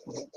Hello,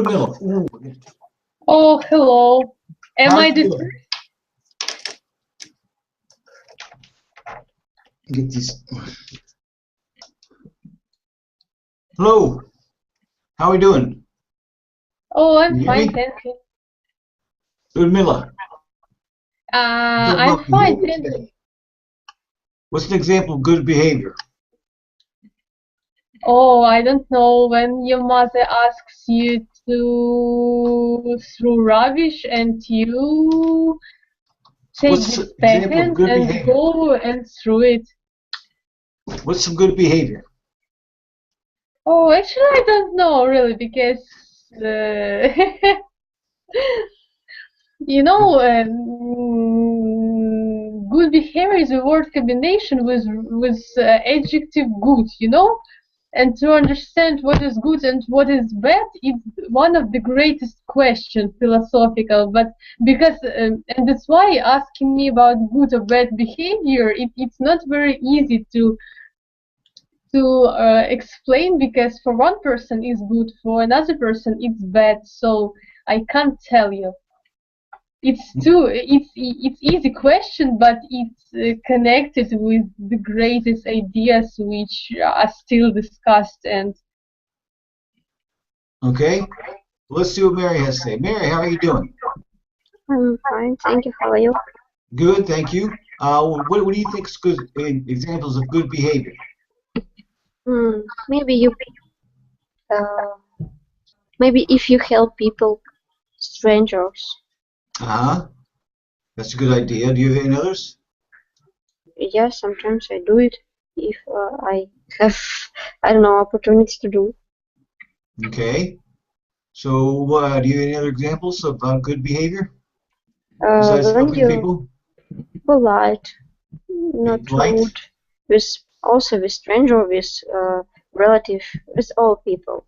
Bill. Oh, hello. Am How I you the doing? Get these. Hello. How are we doing? Oh, Can I'm you hear fine, me? thank you. Ludmilla. I'm fine, thank you. What's an example of good behavior? Oh, I don't know, when your mother asks you to throw rubbish and you take What's this an example of packet good and behavior? go and throw it. What's some good behavior? Oh, actually, I don't know really because you know, good behavior is a word combination with adjective good, you know? And to understand what is good and what is bad, it's one of the greatest questions, philosophical. But because, and that's why asking me about good or bad behavior, it's not very easy to explain, because for one person it's good, for another person it's bad. So I can't tell you. It's easy question, but it's connected with the greatest ideas which are still discussed. And Okay. Let's see what Mary has to say. Mary, how are you doing? I'm fine, thank you. How are you? Good, thank you. What do you think is good examples of good behavior? Maybe maybe if you help people, strangers. That's a good idea. Do you have any others? Yes, sometimes I do it if I have, I don't know, opportunities to do. Okay. So, do you have any other examples of good behavior besides When helping you're people? polite, not Polite? rude, also with stranger, with relative, with all people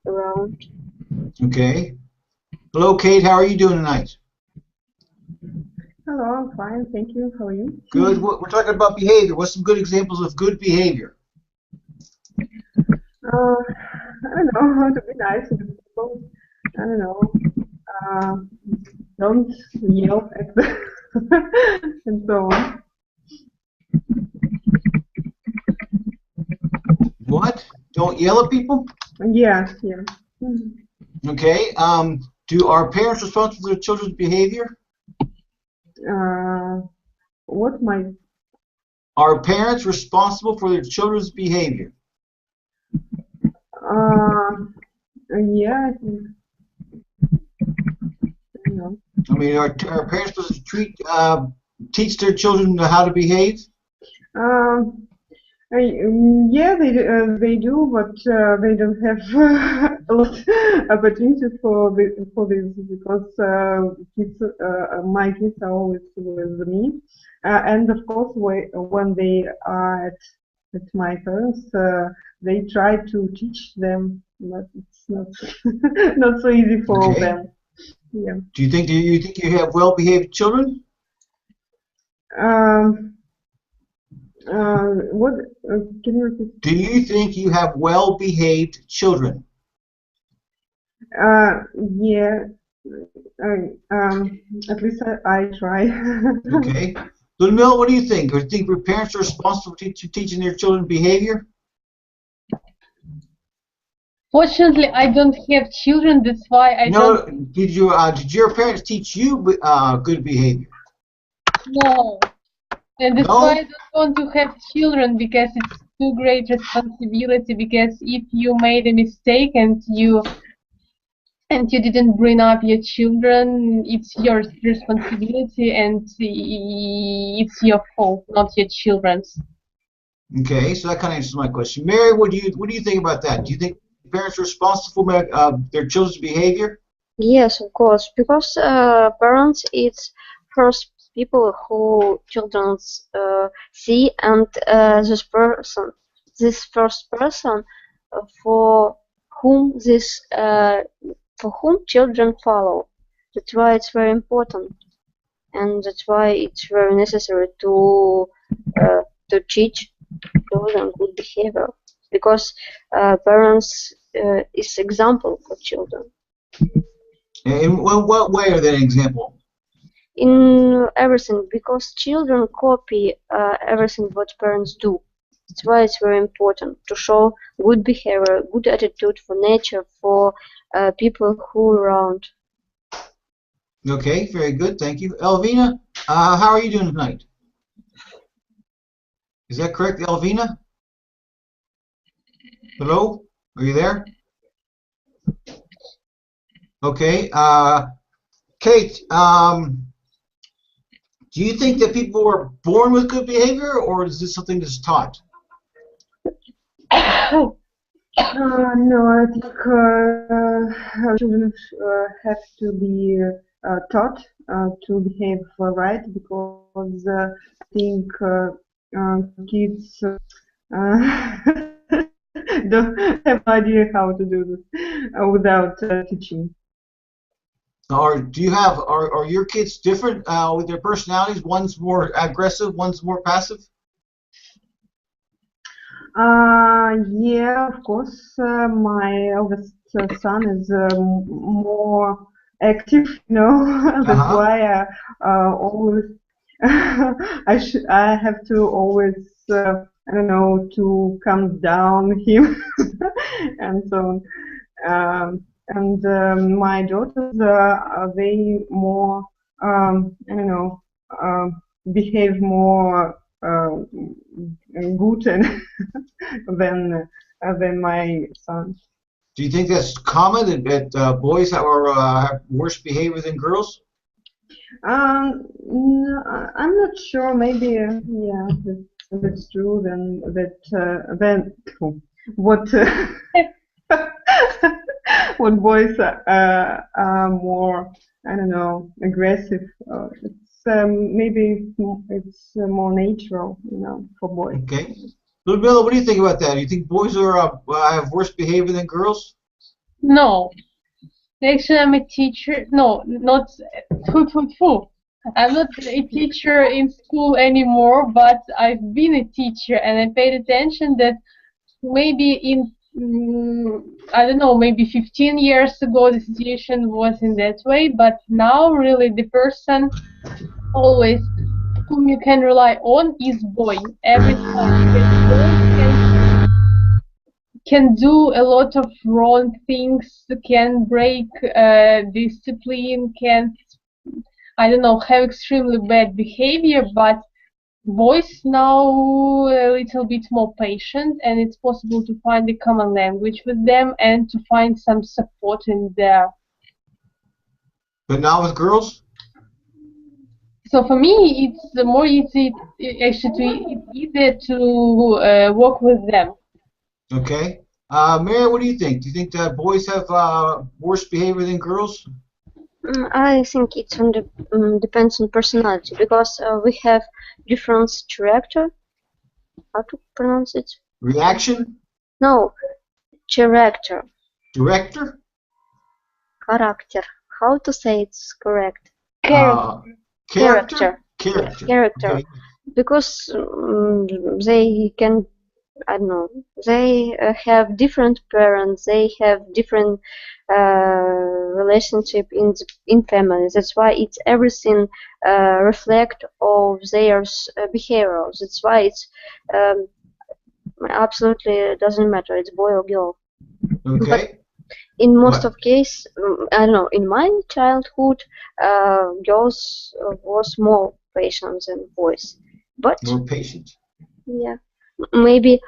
around. Okay. Hello, Kate. How are you doing tonight? Hello, I'm fine, thank you. How are you? Good. We're talking about behavior. What's some good examples of good behavior? I don't know how to be nice to people. I don't know. Don't yell at them and so on. What? Don't yell at people? Yeah. Okay. Do our parents responsible for their children's behavior? What my Are parents responsible for their children's behavior? yeah, I think. I don't know. I mean, are parents supposed to teach their children how to behave? Yeah, they do, but they don't have a lot of opportunities for this because my kids are always with me, and of course when they are at my parents, they try to teach them, but it's not not so easy for all Okay. them. Yeah. Do you think you have well-behaved children? What can you repeat? Do you think you have well-behaved children? Yeah, at least I try. Okay. Ludmila, what do you think? Do you think parents are responsible for teaching their children behavior? Fortunately, I don't have children. That's why I No, don't. did your parents teach you good behavior? No, and that's No? why I don't want to have children, because it's too great responsibility. Because if you made a mistake and you didn't bring up your children, it's your responsibility and it's your fault, not your children's. Okay, so that kind of answers my question. Mary, what do you think about that? Do you think parents are responsible for their children's behavior? Yes, of course, because parents it's first people who children see, and this first person for whom children follow. That's why it's very important, and that's why it's very necessary to teach children good behavior, because parents is example for children. In what way are they an example? In everything, because children copy everything what parents do. That's why it's very important to show good behavior, good attitude for nature, for people who are around. Okay, very good, thank you. Elvina, how are you doing tonight? Is that correct, Elvina? Hello, are you there? Okay, Kate, do you think that people were born with good behavior, or is this something that's taught? No, I think children have to be taught to behave right, because I think kids don't have idea how to do this without teaching. Or do you have are your kids different with their personalities? One's more aggressive, one's more passive. Yeah, of course. My eldest son is more active, you know. That's why always I have to always I don't know, to calm down him and so on. And my daughters they more I don't know, behave more good and than my son. Do you think that's common that boys have worse behavior than girls? No, I'm not sure. Maybe yeah, that's true. Then what what boys are more, I don't know, aggressive. It's maybe it's more natural, you know, for boys. Okay. Ludmila, what do you think about that? Do you think boys are have worse behavior than girls? No. Actually, I'm a teacher. No, not I'm not a teacher in school anymore, but I've been a teacher, and I paid attention that maybe in I don't know, maybe 15 years ago the situation was in that way, but now really the person always whom you can rely on is boy every time, because boys can do a lot of wrong things, can break discipline, can, I don't know, have extremely bad behavior, but boys now a little bit more patient, and it's possible to find a common language with them and to find some support in there. But not with girls? So for me, it's more easy, actually, it's easier to work with them. Okay. Mary, what do you think? Do you think that boys have worse behavior than girls? I think it depends on personality, because we have different character. How to pronounce it? Reaction? No, character. Director? Character. How to say it's correct? Character? Okay. Because they can, I don't know, they have different parents, they have different relationship in family. That's why it's everything reflect of their behavior. That's why it's absolutely doesn't matter. It's boy or girl. Okay. But in most What? of case, I don't know. In my childhood, girls was more patient than boys. But More patient. yeah, maybe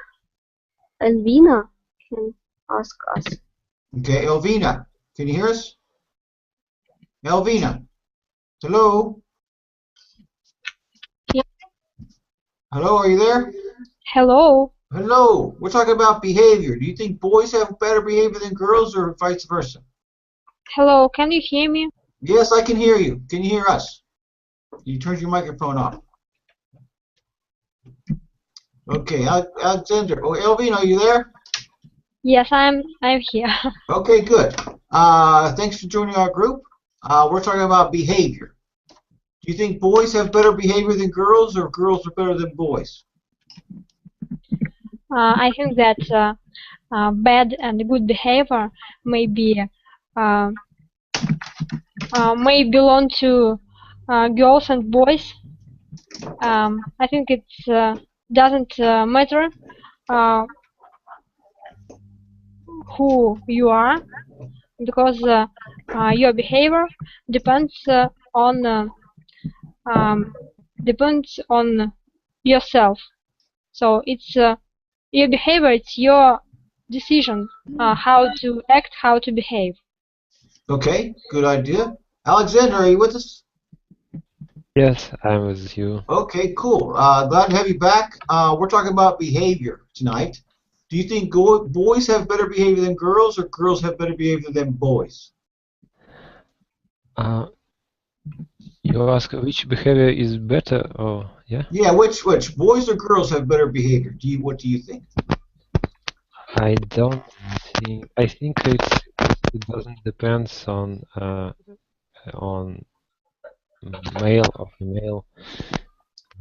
Elvina can ask us. Okay, Elvina, can you hear us? Elvina, hello? Yeah. Hello, are you there? Hello. Hello, we're talking about behavior. Do you think boys have better behavior than girls or vice versa? Hello, can you hear me? Yes, I can hear you. Can you hear us? You turned your microphone off. Okay, Alexander. Oh, Elvina, are you there? Yes, I'm here. Okay, good. Thanks for joining our group. We're talking about behavior. Do you think boys have better behavior than girls or girls are better than boys? I think that bad and good behavior may belong to girls and boys. I think it doesn't matter who you are, because your behavior depends on yourself. So it's your behavior. It's your decision how to act, how to behave. Okay, good idea. Alexander, are you with us? Yes, I'm with you. Okay, cool. Glad to have you back. We're talking about behavior tonight. Do you think boys have better behavior than girls or girls have better behavior than boys? You ask which behavior is better, or yeah? Yeah, which boys or girls have better behavior? What do you think? I don't think. I think it doesn't depend on male or female.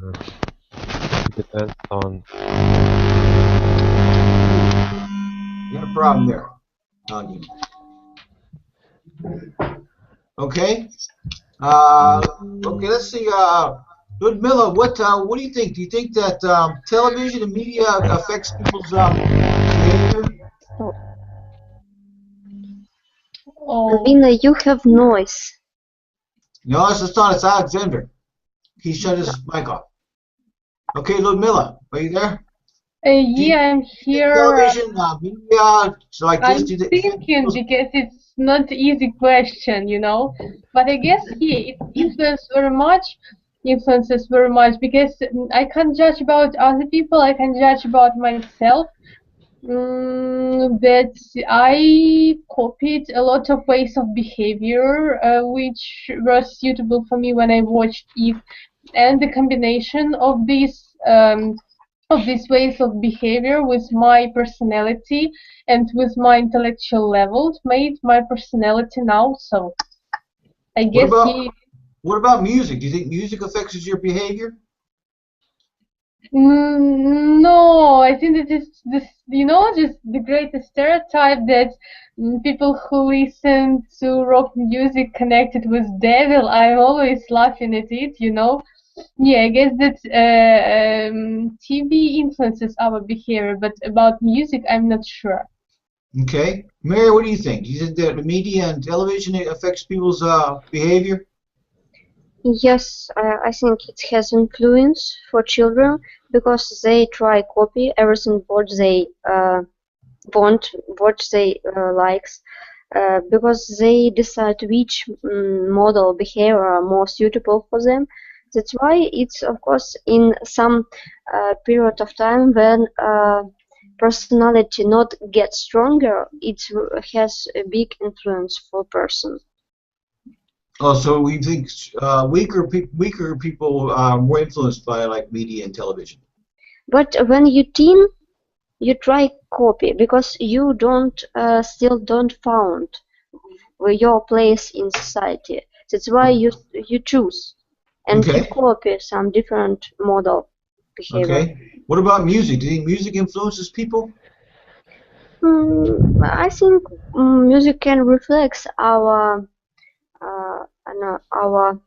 It depends on. You got a problem there. Okay. Okay. Let's see. Ludmila, what do you think? Do you think that television and media affects people's behavior? Alvina, you have noise. No, it's not. It's Alexander. He shut his mic off. Okay, Ludmila, are you there? Yeah, I'm here. Television, media, so like I'm this. thinking because it's not an easy question, you know. But I guess it influences very much because I can't judge about other people. I can judge about myself. That I copied a lot of ways of behavior which were suitable for me when I watched it, and the combination of these ways of behavior with my personality and with my intellectual levels made my personality now. So I guess what about music? Do you think music affects your behavior? No, I think that it's this, you know, just the greatest stereotype that people who listen to rock music connected with devil. I'm always laughing at it, you know. Yeah, I guess that TV influences our behavior, but about music, I'm not sure. Okay, Mary, what do you think? Do you think that the media and television affects people's behavior? Yes, I think it has influence for children because they try copy everything what they want, what they likes, because they decide which model behavior are more suitable for them. That's why it's of course in some period of time when personality not gets stronger, it has a big influence for a person. Oh, so we think weaker people are more influenced by like media and television. But when you teen, you try copy because you still don't found your place in society. That's why you choose and you copy some different model behavior. Okay. What about music? Do you think music influences people? I think music can reflect our our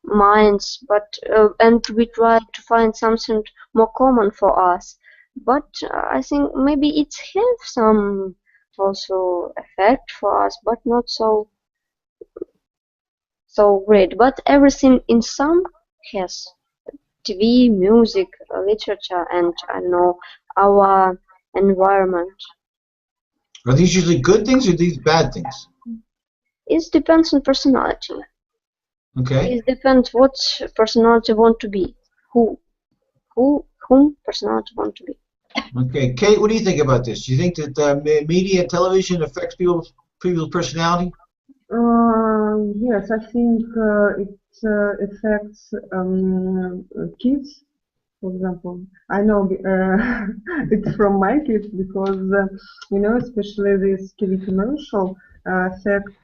minds, but and we try to find something more common for us. But I think maybe it has some also effect for us, but not so great. But everything in sum has TV, music, literature, and I don't know, our environment. Are these usually good things or these bad things? It depends on personality. Okay. It depends what personality want to be. Whom personality want to be. Okay, Kate, what do you think about this? Do you think that media and television affects people's personality? Yes, I think it affects kids. For example, I know it's from my kids because you know, especially this TV commercial affects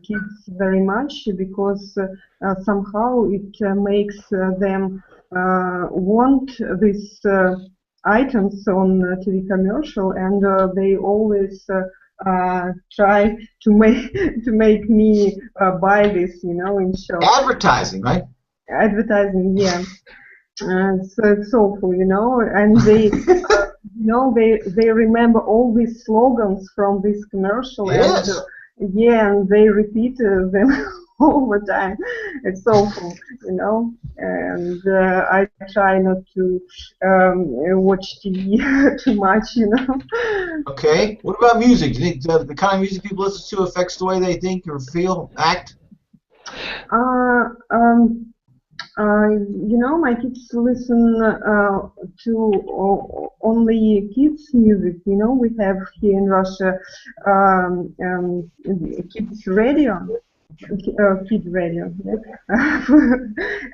kids very much because somehow it makes them want these items on TV commercial, and they always try to make me buy this, you know, in shop. Advertising, right? Advertising, yeah. So it's awful, you know, and they, you know, they remember all these slogans from this commercial, Yes. and yeah, and they repeat them all the time. It's awful, you know, and I try not to watch TV too much, you know. Okay. What about music? Do you think the kind of music people listen to affects the way they think or feel, act? You know, my kids listen to only kids music. You know, we have here in Russia kids radio, kid radio, yeah?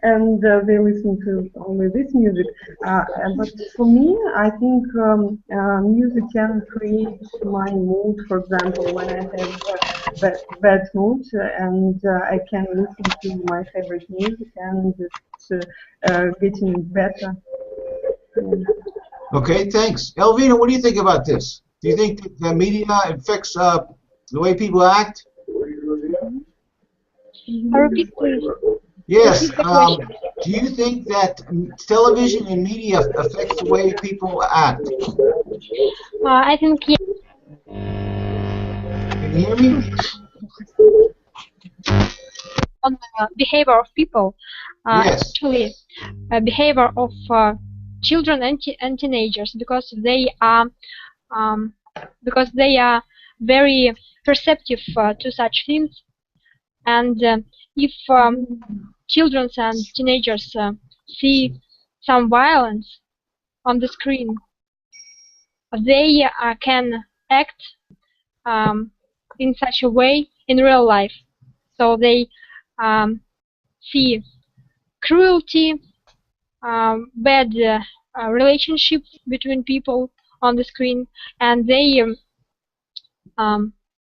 And they listen to only this music. But for me, I think music can create my mood. For example, when I have bad mood, and I can listen to my favorite music, and it's getting better. Yeah. Okay, thanks. Elvina, what do you think about this? Do you think that the media affects the way people act? Repeat, please. Yes. Repeat the question. Do you think that television and media affects the way people act? I think yes. Can you hear me? On the behavior of people. Yes. Actually, behavior of children and teenagers, because they are very perceptive to such things, and if children and teenagers see some violence on the screen, they can act in such a way in real life. So they see cruelty, bad relationships between people on the screen, and they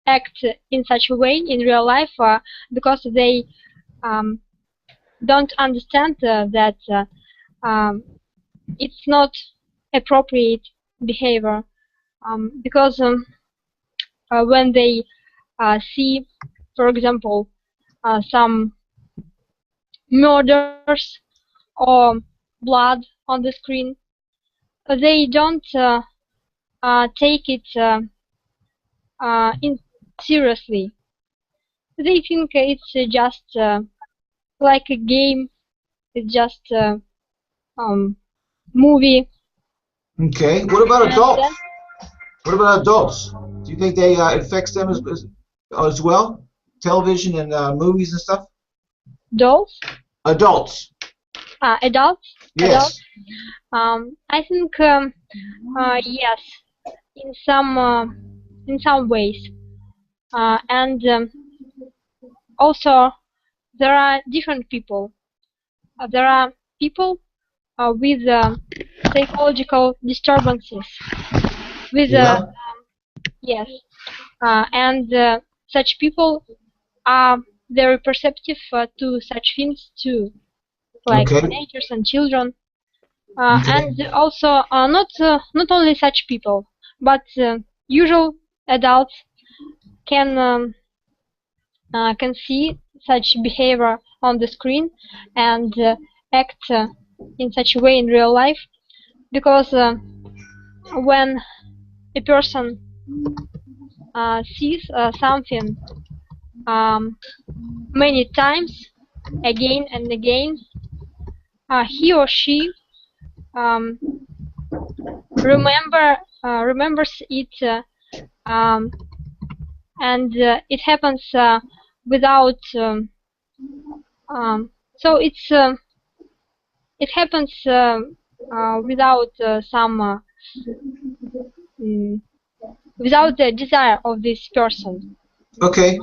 act in such a way in real life because they don't understand that it's not appropriate behavior, because when they see, for example, some murders or blood on the screen, they don't take it seriously. They think it's just like a game, it's just a movie. Okay. What about adults? What about adults? Do you think they affects them as well? Television and movies and stuff? Dolls? Adults. Adults? Yes. Adults? I think yes, in some ways, and also there are different people. There are people with psychological disturbances, with yes, and such people are very perceptive to such things too, like teenagers and children, and also not only such people, but usual adults can see such behavior on the screen and act in such a way in real life, because when a person sees something many times again and again, he or she remembers it, and it happens without so it happens without some without the desire of this person. Okay.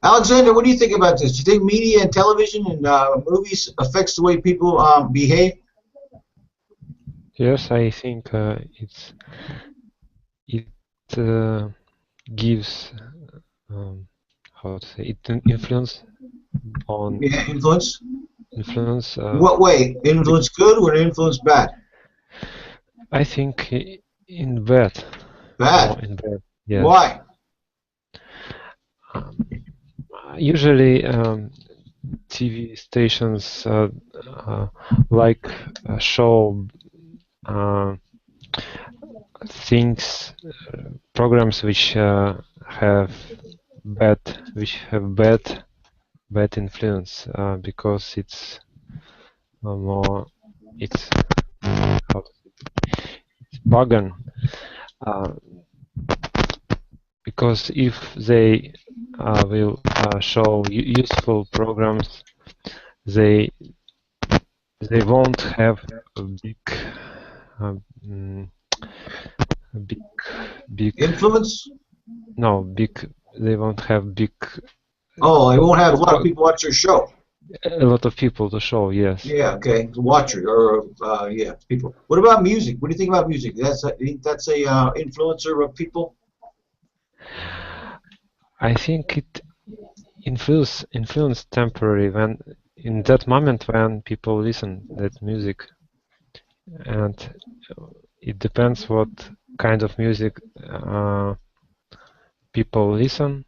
Alexander, what do you think about this? Do you think media and television and movies affects the way people behave? Yes, I think it gives how to say it influence on Yeah, influence? influence. What way? Influence good or influence bad? I think in bad. Bad. In bad. Yes. Why? Usually, TV stations like show things, programs which have bad influence, because it's more it's bargain, because if they will show useful programs, they won't have a big Influence? no big they won't have big Oh, they won't have a lot of people watch your show. a lot of people to show. Yes. Yeah, okay. Watcher or yeah, people. What about music? What do you think about music? That's a influencer of people? I think it influence temporary when in that moment when people listen that music, and it depends what kind of music people listen,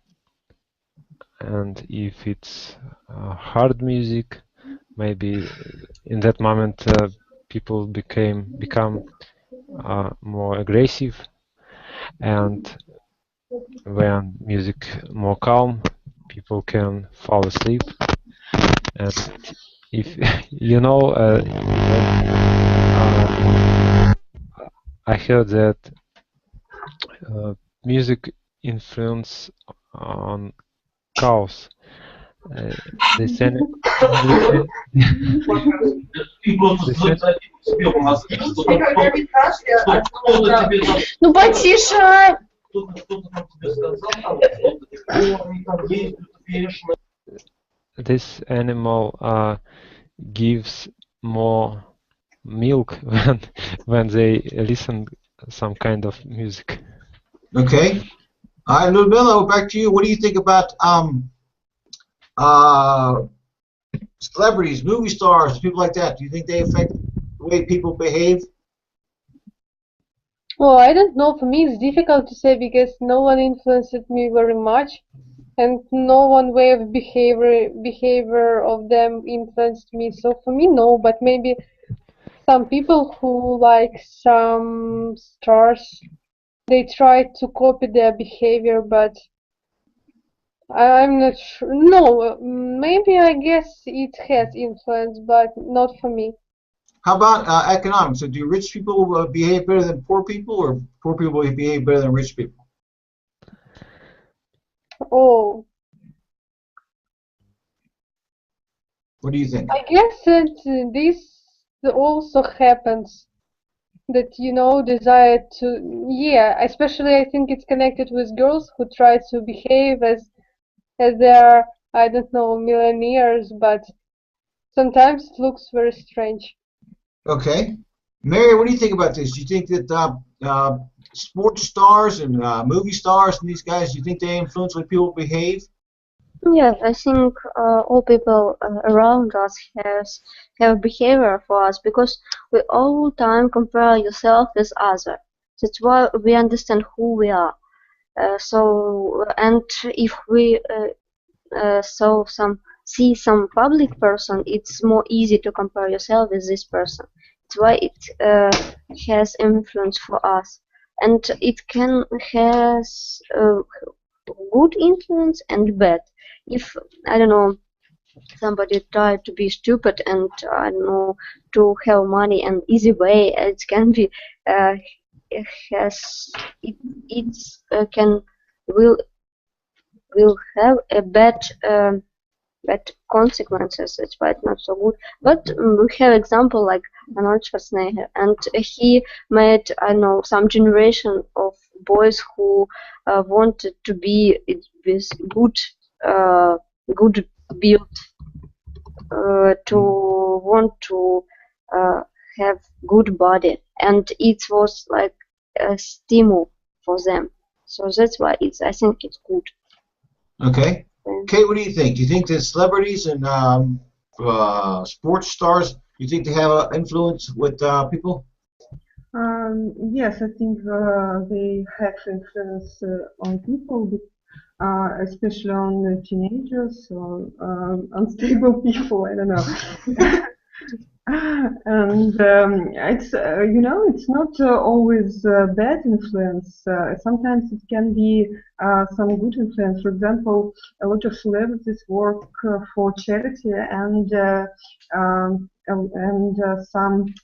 and if it's hard music, maybe in that moment people become more aggressive, and when music more calm, people can fall asleep. And if you know, I heard that music influence on cows. They say, Ну потише. this animal gives more milk when they listen some kind of music. Okay. All right, Ludmila, back to you. What do you think about celebrities, movie stars, people like that? Do you think they affect the way people behave? Well, I don't know. For me, it's difficult to say because no one influenced me very much, and no one way of behavior of them influenced me. So for me, no. But maybe some people who like some stars, they try to copy their behavior, but I'm not sure. No, maybe I guess it has influence, but not for me. How about economics? So do rich people behave better than poor people, or poor people behave better than rich people? Oh, What do you think? I guess that this also happens. That desire to, yeah, especially I think it's connected with girls who try to behave as they're, I don't know, millionaires, but sometimes it looks very strange. Okay. Mary, what do you think about this? Do you think that sports stars and movie stars and these guys, do you think they influence the way people behave? Yes, I think all people around us have behavior for us because we all the time compare yourself with other. That's why we understand who we are. And if we see some public person, it's more easy to compare yourself with this person. That's why it has influence for us, and it can has good influence and bad. If I don't know, somebody tried to be stupid and I don't know, to have money and easy way, it can be will have a bad consequences. It's why it's not so good. But we have example like Arnold Schwarzenegger, and he made, I know, some generation of boys who wanted to be with good build, to want to have good body, and it was like a stimul for them. So that's why I think it's good. Okay. Kate, what do you think? Do you think that celebrities and sports stars, you think they have an influence with people? Yes, I think they have influence on people, especially on teenagers or unstable people. I don't know. And it's it's not always bad influence. Sometimes it can be some good influence. For example, a lot of celebrities work for charity, and some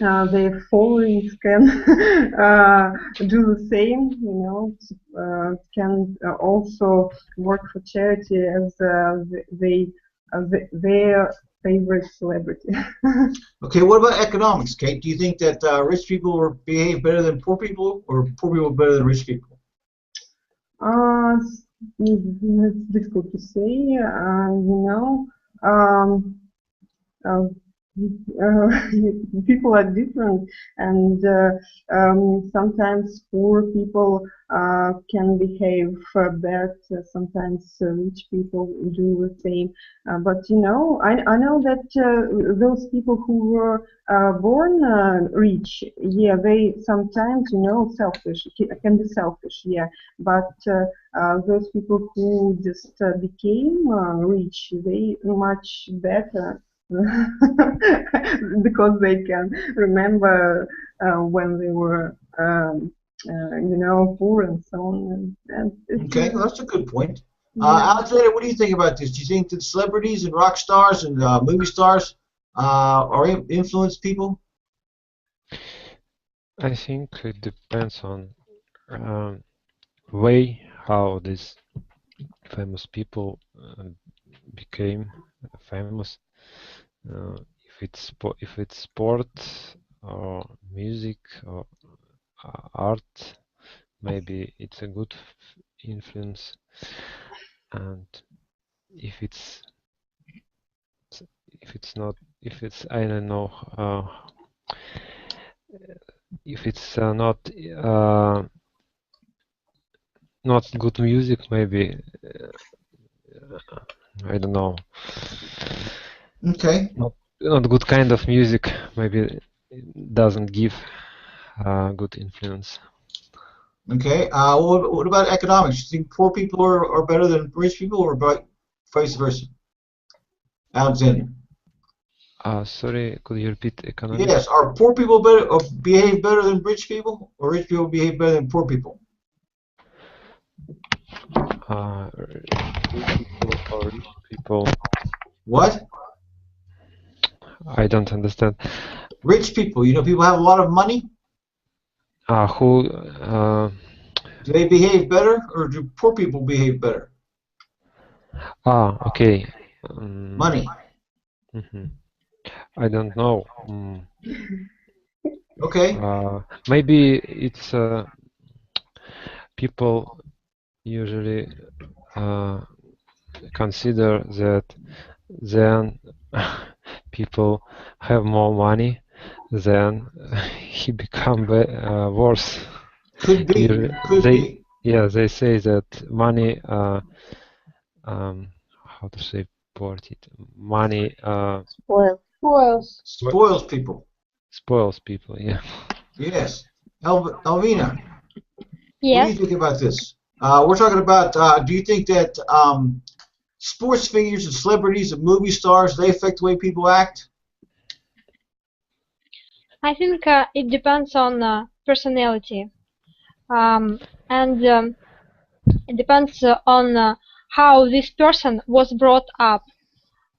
their followings can do the same. Can also work for charity as their favorite celebrity. Okay, what about economics, Kate? Do you think that rich people behave better than poor people, or poor people better than rich people? It's difficult to say. People are different, and sometimes poor people can behave bad. Sometimes rich people do the same. But I know that those people who were born rich, yeah, they sometimes selfish, can be selfish, yeah. But those people who just became rich, they much better. Because they can remember when they were, poor and so on. Okay, well, that's a good point. Alexander, what do you think about this? Do you think that celebrities and rock stars and movie stars influence people? I think it depends on way how these famous people became famous. If it's sport or music or art, maybe it's a good influence. And if it's I don't know, if it's not good music, maybe I don't know. Okay. Not good kind of music, maybe it doesn't give good influence. Okay. What about economics? Do you think poor people are better than rich people, or about vice versa? Alexander. Sorry, could you repeat economics? Yes. Are poor people better, or behave better than rich people, or rich people behave better than poor people? Rich people. What? I don't understand. Rich people, people have a lot of money. Who? Do they behave better, or do poor people behave better? Okay. Money. I don't know. Okay. Maybe it's people usually consider that then people have more money, then he become worse. Could be. They say that money. How to say it? Money. Spoils people. Spoils people. Yeah. Yes. Elvina, what do Yes. you think about this? We're talking about, do you think that sports figures and celebrities and movie stars, they affect the way people act? I think it depends on personality, and it depends on how this person was brought up,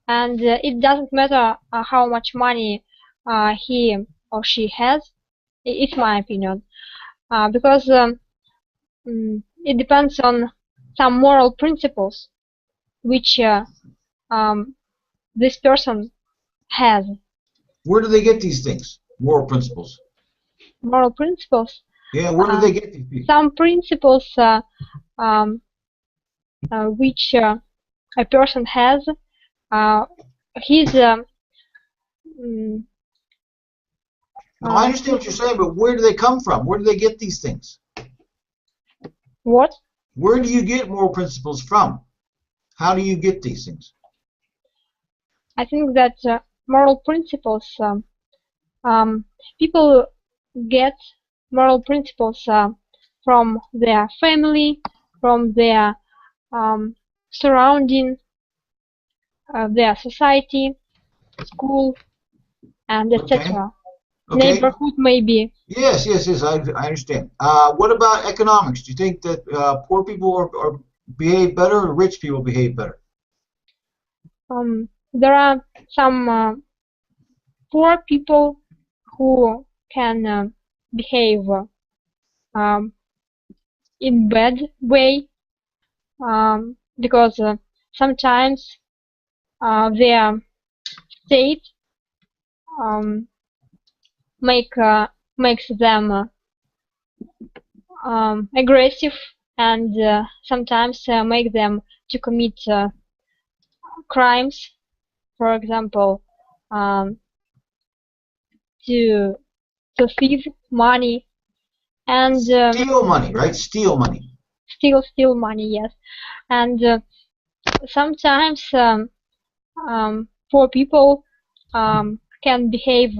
and it doesn't matter how much money he or she has. It's my opinion, because it depends on some moral principles which this person has. Where do they get these things? Moral principles. Moral principles. Yeah, where do they get these people? Some principles which a person has, his. No, I understand what you're saying, but where do they come from? Where do they get these things? What? Where do you get moral principles from? How do you get these things? I think that moral principles, people get moral principles from their family, from their surrounding, their society, school, and etc. Okay. Neighborhood maybe. Yes, I understand. What about economics? Do you think that poor people behave better or rich people behave better? There are some poor people who can behave in bad way, because sometimes their state makes them aggressive, and sometimes make them to commit crimes, for example, to thief money and steal money, right? Steal money. Steal money, yes. And sometimes poor people can behave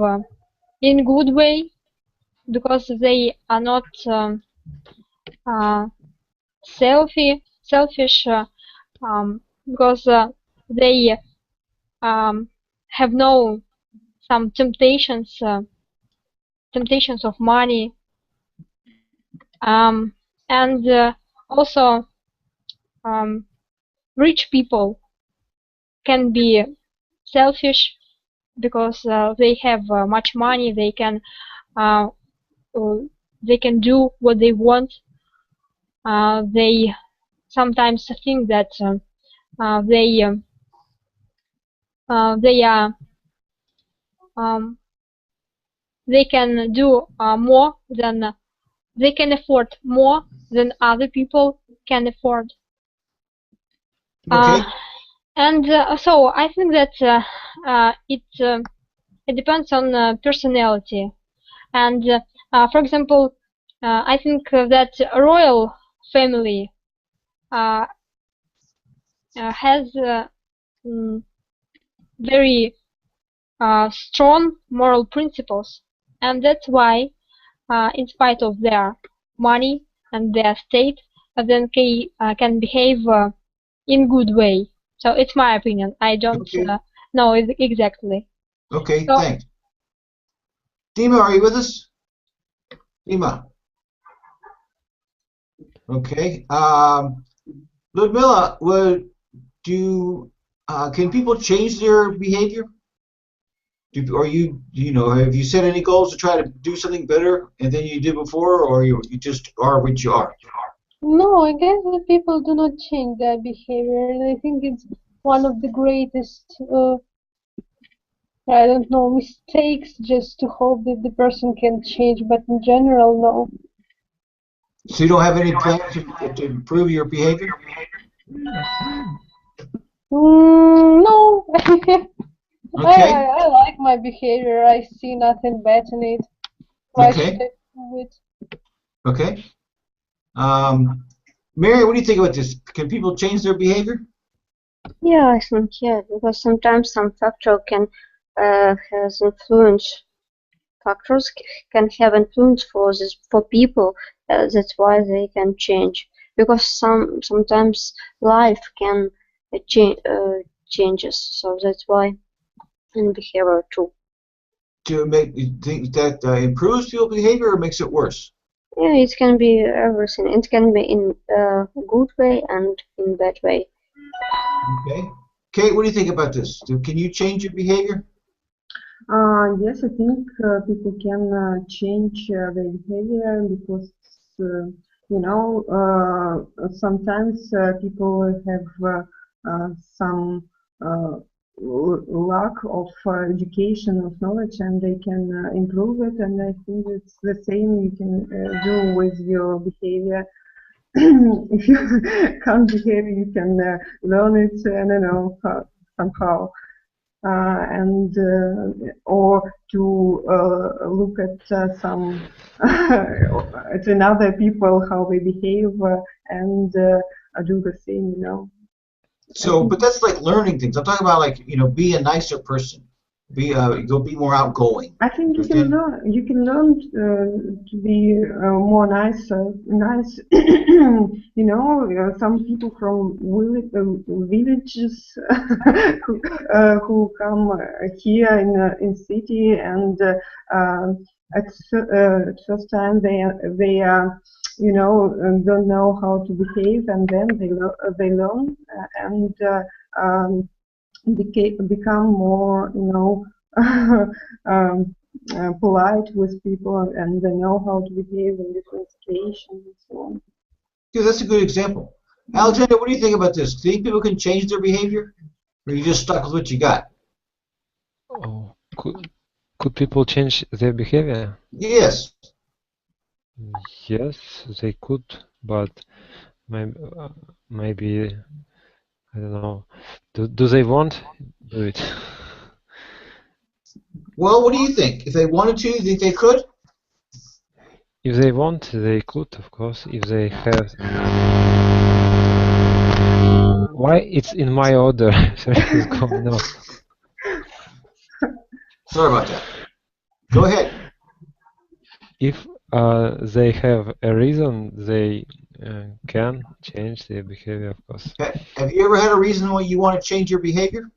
in good way because they are not selfish, because they have no some temptations of money, and also rich people can be selfish because they have much money. They can do what they want. They sometimes think that they can do more than they can afford more than other people can afford. Okay. And so I think that it depends on personality. And for example, I think that a royal family has very strong moral principles, and that's why, in spite of their money and their state, then they can behave in good way. So it's my opinion. I don't know exactly. Okay, so, thanks. Dima, are you with us? Dima. Okay. Ludmila, can people change their behavior? Have you set any goals to try to do something better than you did before, or you just are what you are? No, I guess that people do not change their behavior, and I think it's one of the greatest, I don't know, mistakes just to hope that the person can change, but in general, no. So you don't have any plans to improve your behavior? No. Okay. I like my behavior. I see nothing bad in it. Why should I do it? Okay. Mary, what do you think about this? Can people change their behavior? Yeah, I think, yeah, because sometimes some factor can has influence factors can have influence for this for people. That's why they can change, because sometimes life can changes. So that's why in behavior too. Do you think that improves people's behavior or makes it worse? Yeah, it can be everything. It can be in a good way and in bad way. Okay. Kate, what do you think about this? Can you change your behavior? Yes, I think people can change their behavior because, sometimes people have some lack of education, of knowledge, and they can improve it. And I think it's the same you can do with your behavior. If you can't behave, you can learn it, I don't know, somehow. Or to look at some at another people, how they behave, and do the same, So, but that's like learning things. I'm talking about, like, be a nicer person. You'll be more outgoing. I think you can learn. You can learn to be more nice. Some people from villages who come here in city, and at first time they don't know how to behave, and then they learn and become more, polite with people, and they know how to behave in different situations and so on. Yeah, that's a good example. Alexander, what do you think about this? Do you think people can change their behavior, or are you just stuck with what you got? Oh, could people change their behavior? Yes. Yes, they could, but maybe I don't know. Do they want to do it? Well, what do you think? If they wanted to, you think they could? If they want, they could, of course. If they have. Why it's in my order? It's going on. Sorry about that. Go ahead. If they have a reason, they can change their behavior, of course. Have you ever had a reason why you want to change your behavior?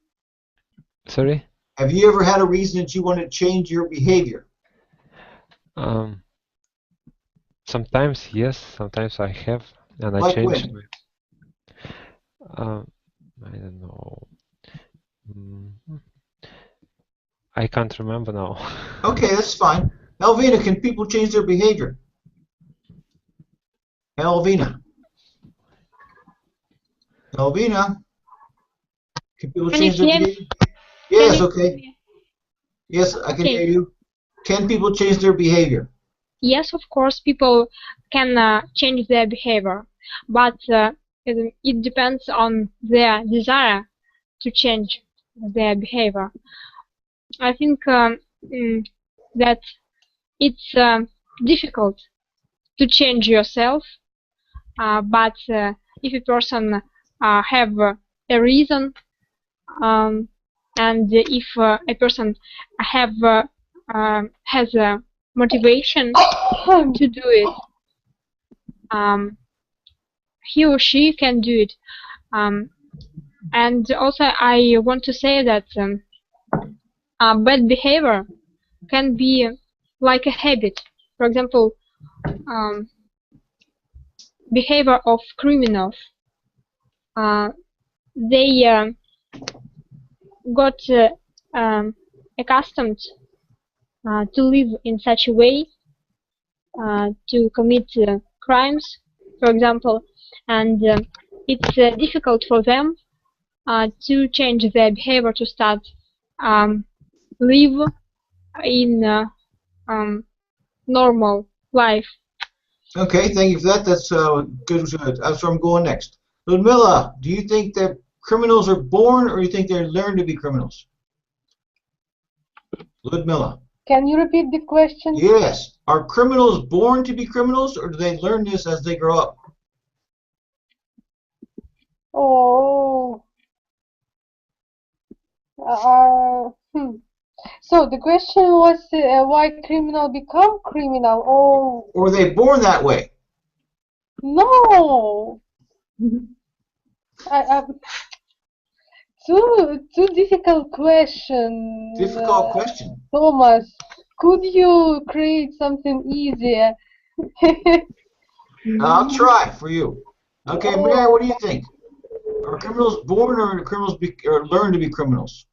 Sorry? Have you ever had a reason that you want to change your behavior? Sometimes yes, sometimes I have, and Like I change when? I don't know. I can't remember now. Okay, that's fine. Elvina, can people change their behavior? Elvina. Elvina. Can people change their behavior? Yes, okay. Yes, I can hear you. Can people change their behavior? Yes, of course, people can change their behavior, but it depends on their desire to change their behavior. I think that it's difficult to change yourself, but if a person have a reason, and if a person has a motivation to do it, he or she can do it. And also I want to say that bad behavior can be like a habit. For example, behavior of criminals. They got accustomed to live in such a way, to commit crimes, for example, and it's difficult for them to change their behavior, to start live in normal life. Okay, thank you for that. That's good. That's where I'm going next. Ludmila, do you think that criminals are born, or do you think they're learned to be criminals? Ludmila. Can you repeat the question? Yes. Are criminals born to be criminals, or do they learn this as they grow up? Oh. So the question was why criminal become criminal? Oh Or were they born that way? no! Too difficult question. Difficult question. Thomas, could you create something easier? I'll try for you. Okay, Mary, what do you think? Are criminals born or do criminals learn to be criminals?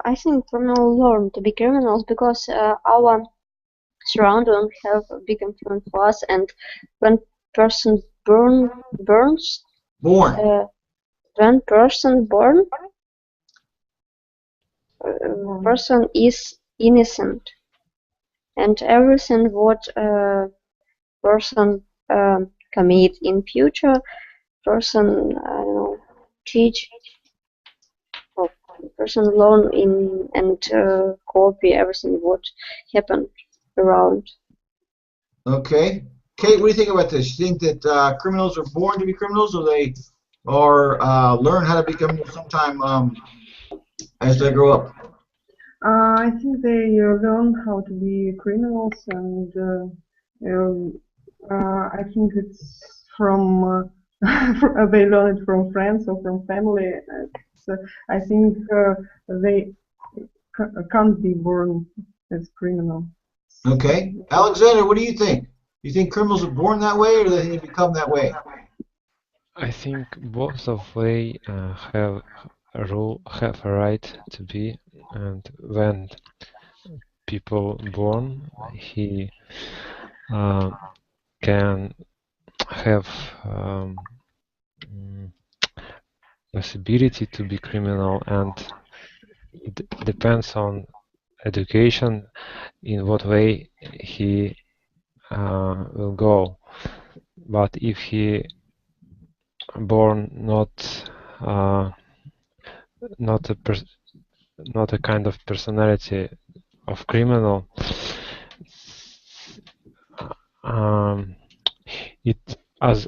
I think criminals learn to be criminals because our surroundings have a big influence for us, and when person burns, when person born, person is innocent, and everything what person commit in future, person I don't know, teach, or person learn in and copy everything what happened around. Okay. Kate, what do you think about this? You think that criminals are born to be criminals, or they learn how to become criminals sometime as they grow up? I think they learn how to be criminals, and I think it's from they learn it from friends or from family. So I think they can't be born as criminals. Okay. Alexander, what do you think? Do you think criminals are born that way, or do they become that way? I think both of they have a right to be, and when people born, he can have possibility to be criminal, and it depends on education in what way he will go. But if he born not a kind of personality of criminal, it as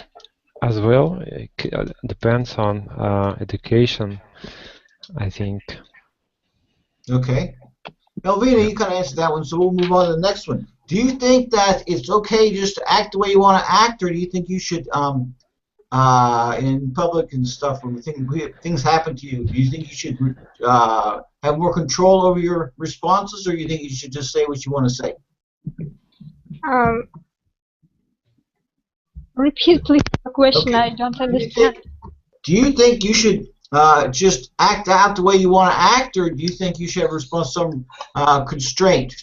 well depends on education, I think. Okay. Elvina, you kind of answered that one, so we'll move on to the next one. Do you think that it's okay just to act the way you want to act, or do you think you should, in public and stuff, when things happen to you, do you think you should have more control over your responses, or do you think you should just say what you want to say? Repeat please the question. Okay. I don't understand. Do you think you should just act out the way you want to act, or do you think you should have some constraint,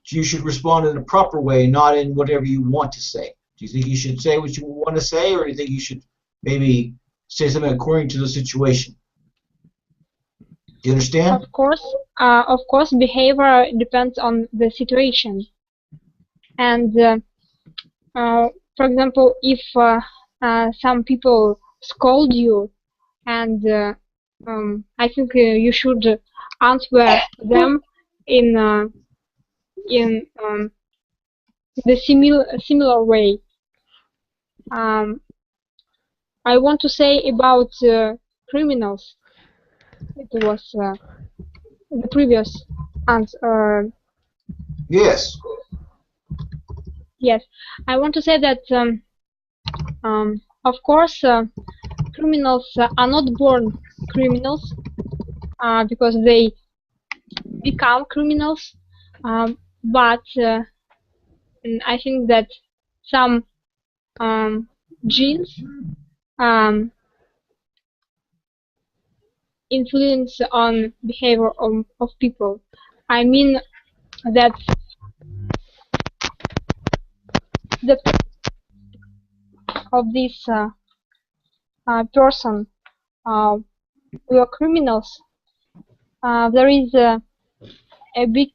you should respond in a proper way, not in whatever you want to say? Do you think you should say what you want to say, or do you think you should maybe say something according to the situation? Do you understand? Of course, behavior depends on the situation. And for example, if some people scold you, and I think you should answer them in the similar way. I want to say about criminals. It was the previous answer. Yes. Yes, I want to say that of course criminals are not born criminals because they become criminals, but I think that some genes influence on behavior of people. I mean that the of this person who are criminals, there is a big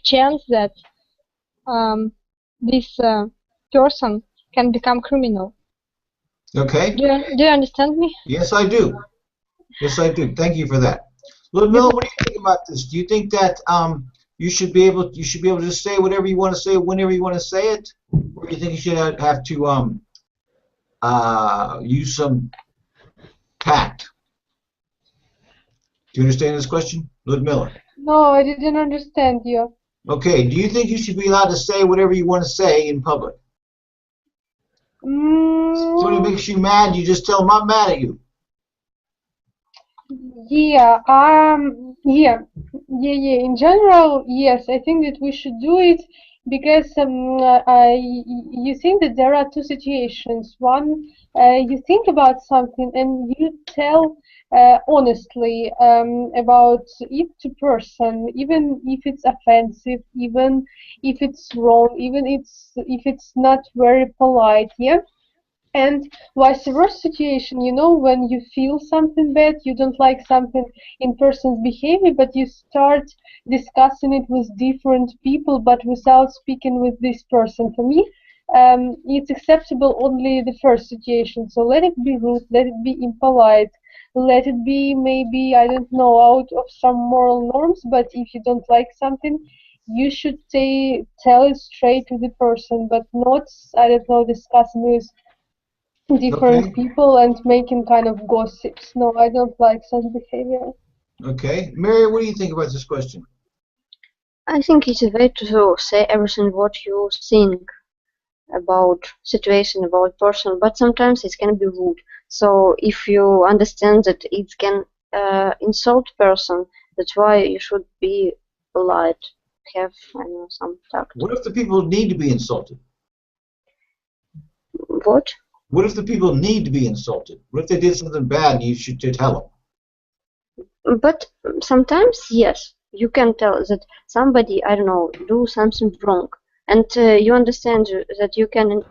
chance that this person can become criminal. Okay. Do you understand me? Yes, I do. Yes, I do. Thank you for that. Ludmilla, what do you think about this? Do you think that you should be able to say whatever you want to say whenever you want to say it, or do you think you should have to use some tact? Do you understand this question, Ludmila? No, I didn't understand you. Okay, do you think you should be allowed to say whatever you want to say in public? Somebody makes you mad, you just tell them, I'm mad at you. Yeah, in general, yes, I think that we should do it because you think that there are two situations. One, you think about something and you tell honestly about it to person, even if it's offensive, even if it's wrong, even if it's not very polite, yeah? And vice versa situation, you know, when you feel something bad, you don't like something in person's behavior, but you start discussing it with different people, but without speaking with this person. For me, it's acceptable only the first situation. So let it be rude, let it be impolite, let it be maybe, I don't know, out of some moral norms, but if you don't like something, you should tell it straight to the person, but not, I don't know, discussing with different people and making kind of gossips. No, I don't like such behavior. Okay. Mary, what do you think about this question? I think it's a way to say everything what you think about situation, about person, but sometimes it can be rude. So if you understand that it can insult person, that's why you should be polite, have, I don't know, some tact. What if the people need to be insulted? What? What if the people need to be insulted? What if they did something bad and you should tell them? But sometimes, yes, you can tell that somebody, I don't know, do something wrong. And you understand that you can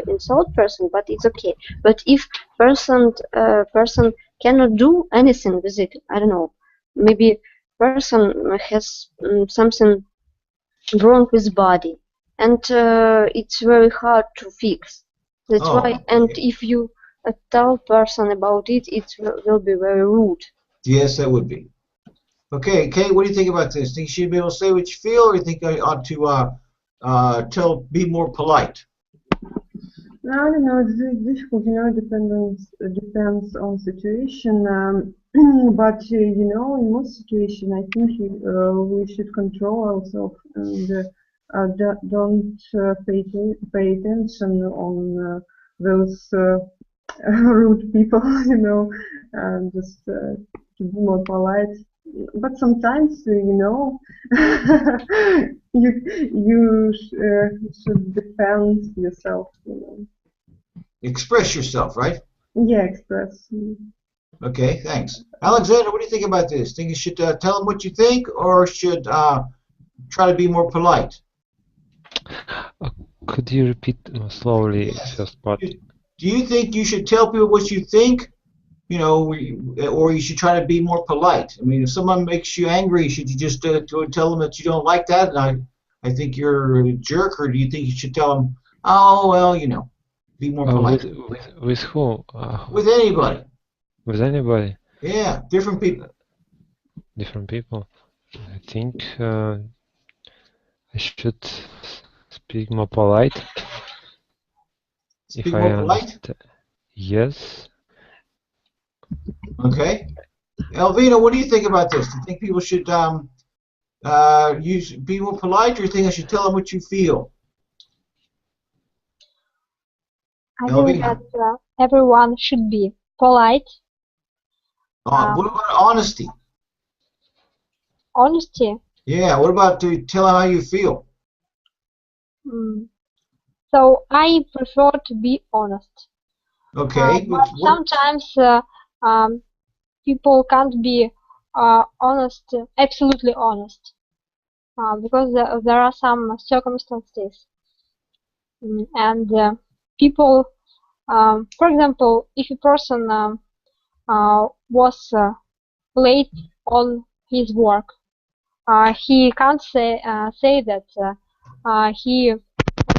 insult person, but it's okay. But if person cannot do anything with it, I don't know, maybe person has something wrong with body, and it's very hard to fix. That's why. And if you tell person about it, it will be very rude. Yes, that would be. Okay, Kate, what do you think about this? Think you should be able to say what you feel, or you think I ought to be more polite? No, I don't know. It's difficult. You know, depends on situation. But you know, in most situations, I think we should control ourselves and don't pay attention on those rude people. You know, and just to be more polite. But sometimes, you know, you should defend yourself. You know. Express yourself, right? Yeah, express. Okay, thanks. Alexander, what do you think about this? Think you should tell them what you think, or should try to be more polite? Could you repeat slowly first part? Do you think you should tell people what you think, you know, or you should try to be more polite? I mean, if someone makes you angry, should you just tell them that you don't like that, and I think you're a jerk, or do you think you should tell them, oh, well, you know, be more polite? With who? With anybody. With anybody? Yeah, different people. Different people. I think I should speak more polite. Speak more polite? Yes. Okay. Elvina, what do you think about this? Do you think people should be more polite, or do you think I should tell them what you feel? I think that everyone should be polite. What about honesty? Honesty? Yeah, what about to tell them how you feel? So I prefer to be honest. Okay. But sometimes people can't be honest, absolutely honest, because there are some circumstances. And people, for example, if a person was late on his work, he can't say that he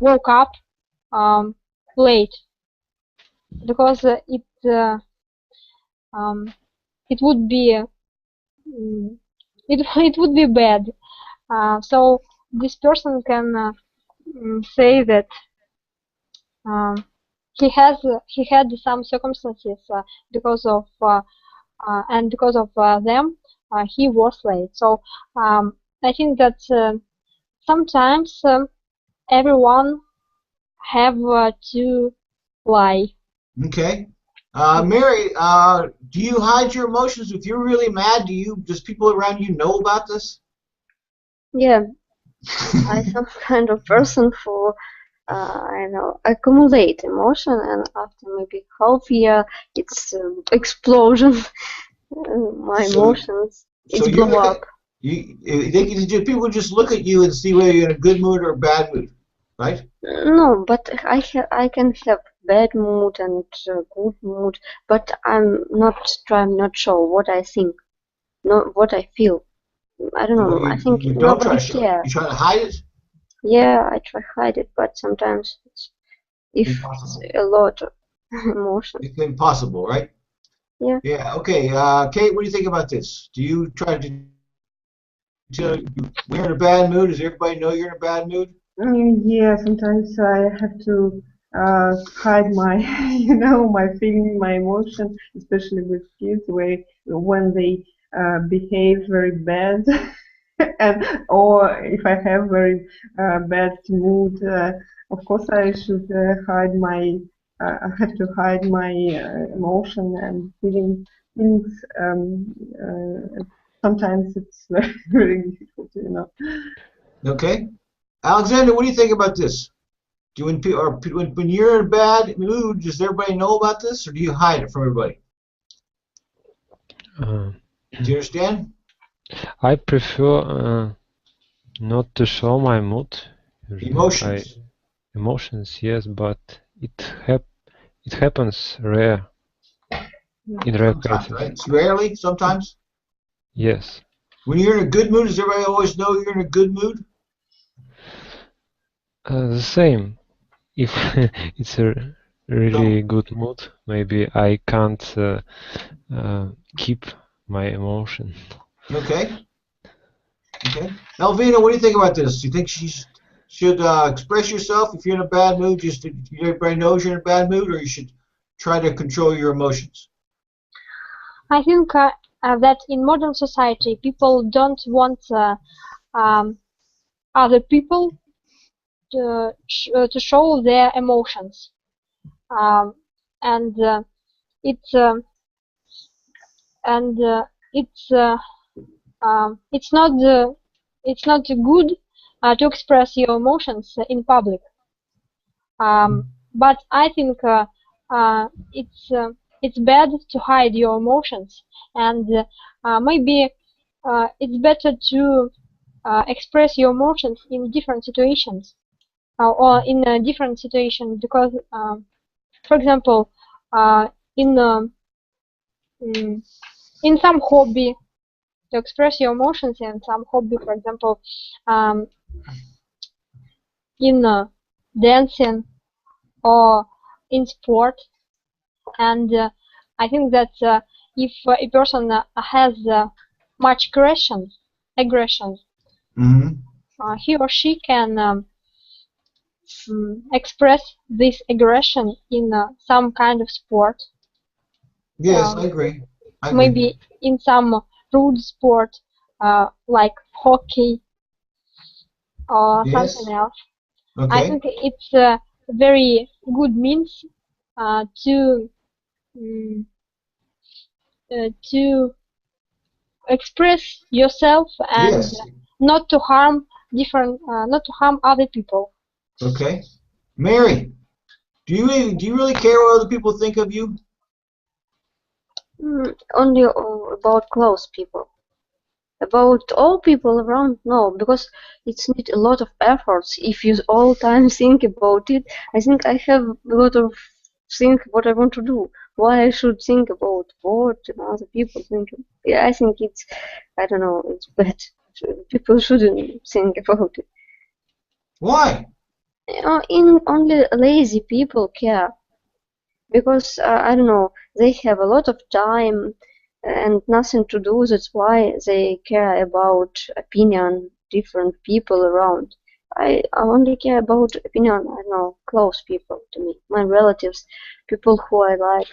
woke up late, because it would be it would be bad. So this person can say that he had some circumstances because of them he was late. So I think that sometimes everyone have to lie. Okay. Mary, do you hide your emotions? If you're really mad, does people around you know about this? Yeah, I'm some kind of person who I know accumulate emotion, and after maybe half year, it's explosion. My emotions, it's blow up. People just look at you and see whether you're in a good mood or a bad mood, right? No, but I can have bad mood and good mood, but I'm not show what I think, not what I feel. I don't know. I think nobody care. You try to hide it? Yeah, I try hide it, but sometimes it's a lot of emotion. It's impossible, right? Yeah. Yeah. Okay. Kate, what do you think about this? Do you try to tell we're in a bad mood? Does everybody know you're in a bad mood? Yeah, sometimes I have to hide my, my feeling, my emotion, especially with kids, when they behave very bad, or if I have very bad mood, of course I should hide my. I have to hide my emotion and feelings. Sometimes it's very, very difficult, Okay. Alexander, what do you think about this? When you're in a bad mood, does everybody know about this, or do you hide it from everybody? Do you understand? I prefer not to show my mood. Emotions. Emotions, yes, but it happens rare. In rare cases. Right? It's rarely, sometimes? Yes. When you're in a good mood, does everybody always know you're in a good mood? The same. If it's a really good mood, maybe I can't keep my emotion. Okay. Okay. Elvina, what do you think about this? Do you think she should express yourself if you're in a bad mood, just so everybody knows you're in a bad mood, or you should try to control your emotions? I think that in modern society, people don't want other people to show their emotions, and it's not good to express your emotions in public. But I think it's bad to hide your emotions, and maybe it's better to express your emotions in different situations, or in a different situation, because for example, in some hobby, to express your emotions in some hobby, for example, in dancing or in sport. And I think that if a person has much aggression, he or she can express this aggression in some kind of sport. Yes, I agree. Maybe in some rude sport, like hockey or something else. Okay. I think it's a very good means to express yourself and not to harm other people. Okay. Mary, do you really care what other people think of you? Only about close people. About all people around, no, because it's need a lot of efforts. If you all time think about it, I think I have a lot of think what I want to do. Why I should think about what other people think? Yeah, I think it's, I don't know, it's bad. People shouldn't think about it. Why? Only lazy people care, because I don't know, they have a lot of time and nothing to do. That's why they care about opinion different people around. I only care about opinion, I don't know, close people to me, my relatives, people who I like,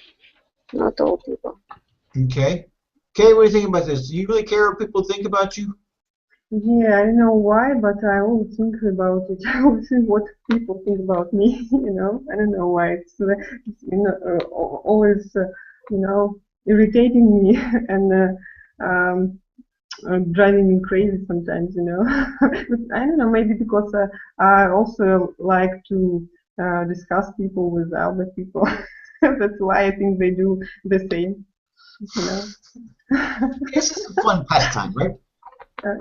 not all people. Okay. Kay, what do you think about this? Do you really care what people think about you? Yeah, I don't know why, but I always think about it. I always think what people think about me. I don't know why. It's always irritating me and driving me crazy sometimes. But I don't know. Maybe because I also like to discuss people with other people. That's why I think they do the same. This is a fun pastime, right?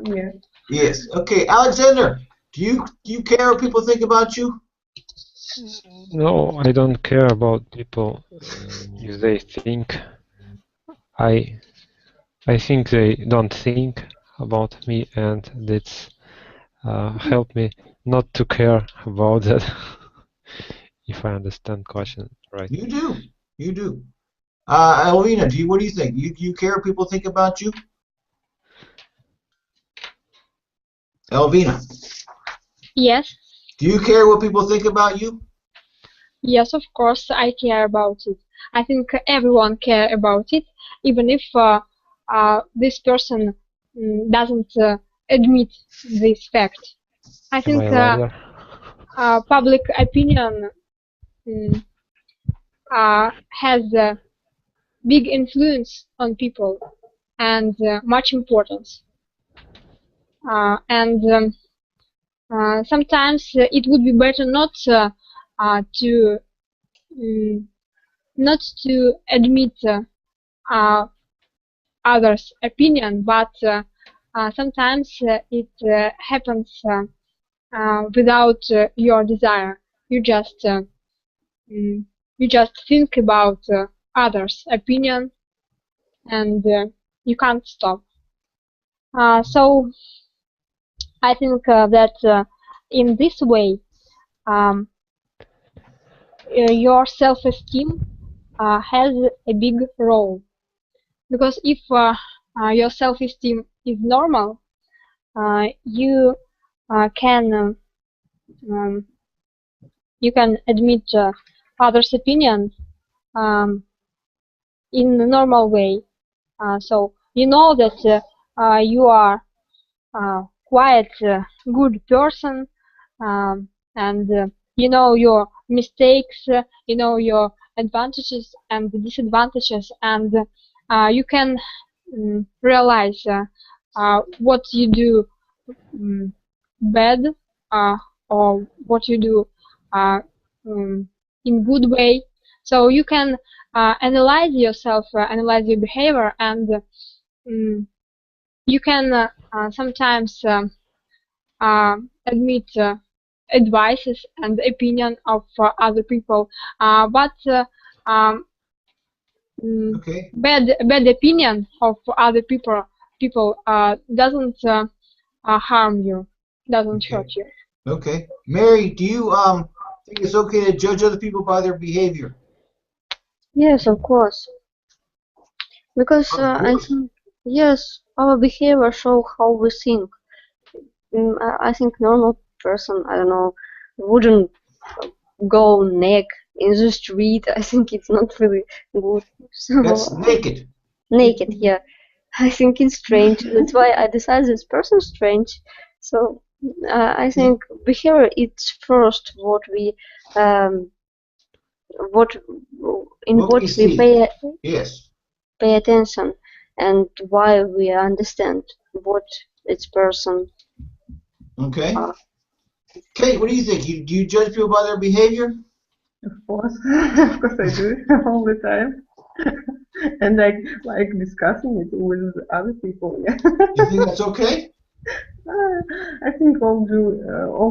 Yeah. Yes. Okay, Alexander, do you care what people think about you? No, I don't care about people if they think. I think they don't think about me, and that's helped me not to care about that. If I understand question right. You do. You do. Alvina, what do you think? You care what people think about you? Alvina. Yes. Do you care what people think about you? Yes, of course, I care about it. I think everyone care about it, even if this person doesn't admit this fact. I think public opinion has a big influence on people and much importance. And sometimes it would be better not to admit others' opinion, but sometimes it happens without your desire. You just think about others' opinion, and you can't stop. So I think that in this way, your self-esteem has a big role, because if your self-esteem is normal, you can admit others' opinions in a normal way. So you know that you are quite a good person, and you know your mistakes, you know your advantages and disadvantages, and you can realize what you do bad or what you do in good way. So you can analyze yourself, analyze your behavior, and you can sometimes admit advices and opinion of other people, but bad opinion of other people doesn't harm you, doesn't hurt you. Okay, Mary, do you think it's okay to judge other people by their behavior? Yes, of course. Because I think, yes, our behavior shows how we think. I think normal person, I don't know, wouldn't go naked in the street. I think it's not really good. So, that's naked. Naked, yeah. I think it's strange. That's why I decided this person's strange. So I think behavior is first what we what we pay attention, and why we understand what its person. Okay. Kate, what do you think? Do you judge people by their behavior? Of course, of course I do all the time, and I like discussing it with other people. Yeah. You think that's okay? I think all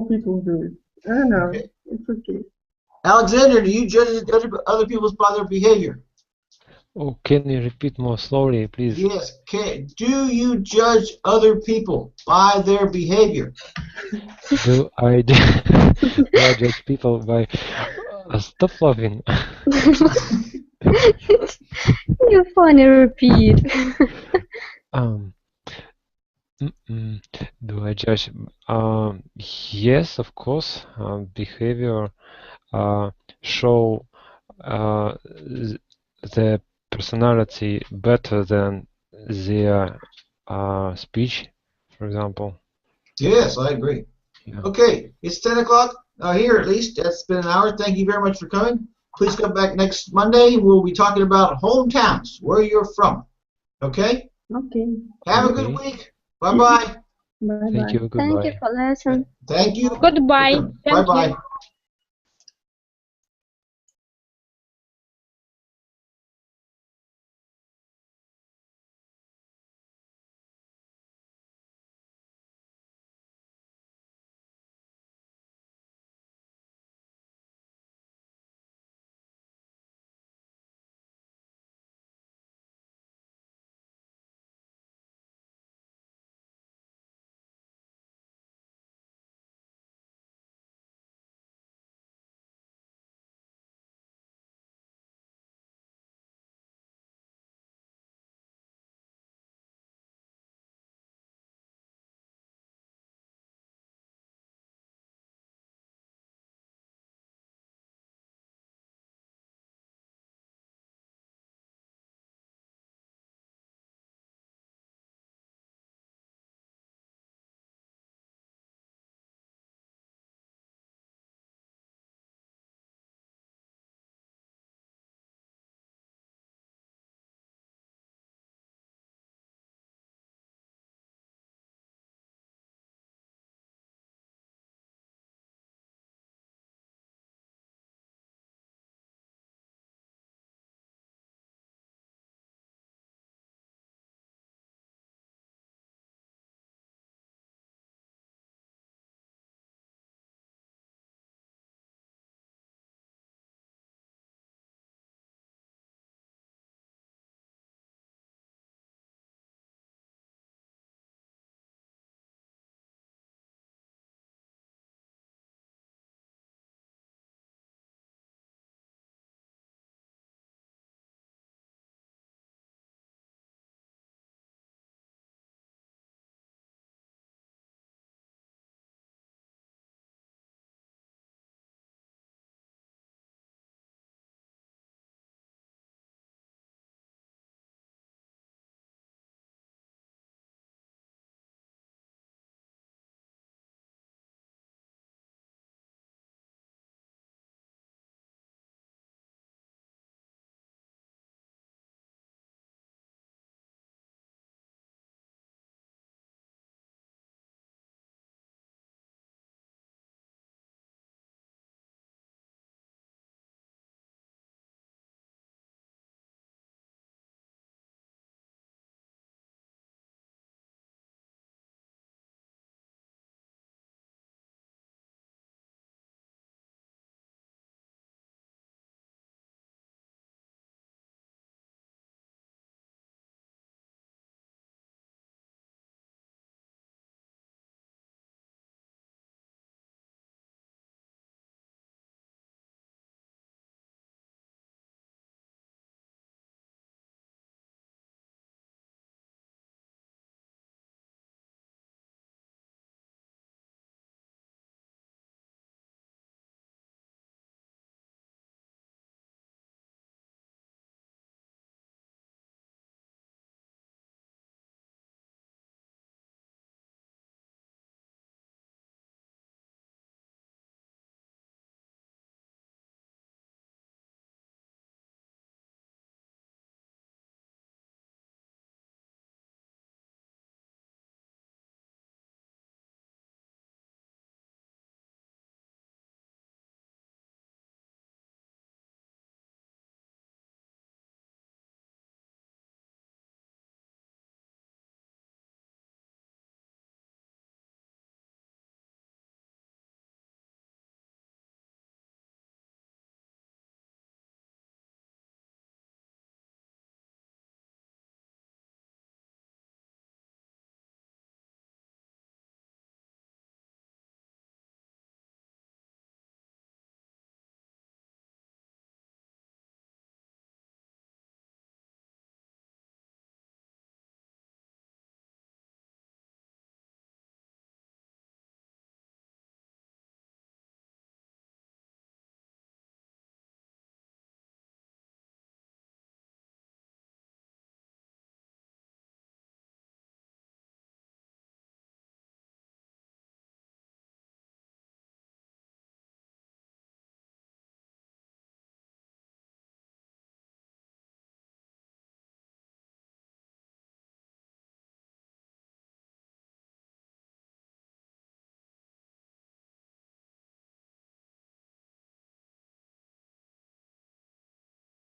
people do it. I don't know. Okay. It's okay. Alexander, do you judge other people by their behavior? Oh, can you repeat more slowly, please? Yes. Do you judge other people by their behavior? Do I judge people by... stop laughing. You funny, repeat. Do I judge? Yes, of course. Behavior show the personality better than their speech, for example. Yes, I agree. Yeah. Okay, it's 10 o'clock here at least. That's been an hour. Thank you very much for coming. Please come back next Monday. We'll be talking about hometowns, where you're from. Okay? Okay. Have a good week. Bye-bye. Bye-bye. Thank you. Goodbye. Thank you for listening. Thank you. Goodbye. Thank you. Bye-bye.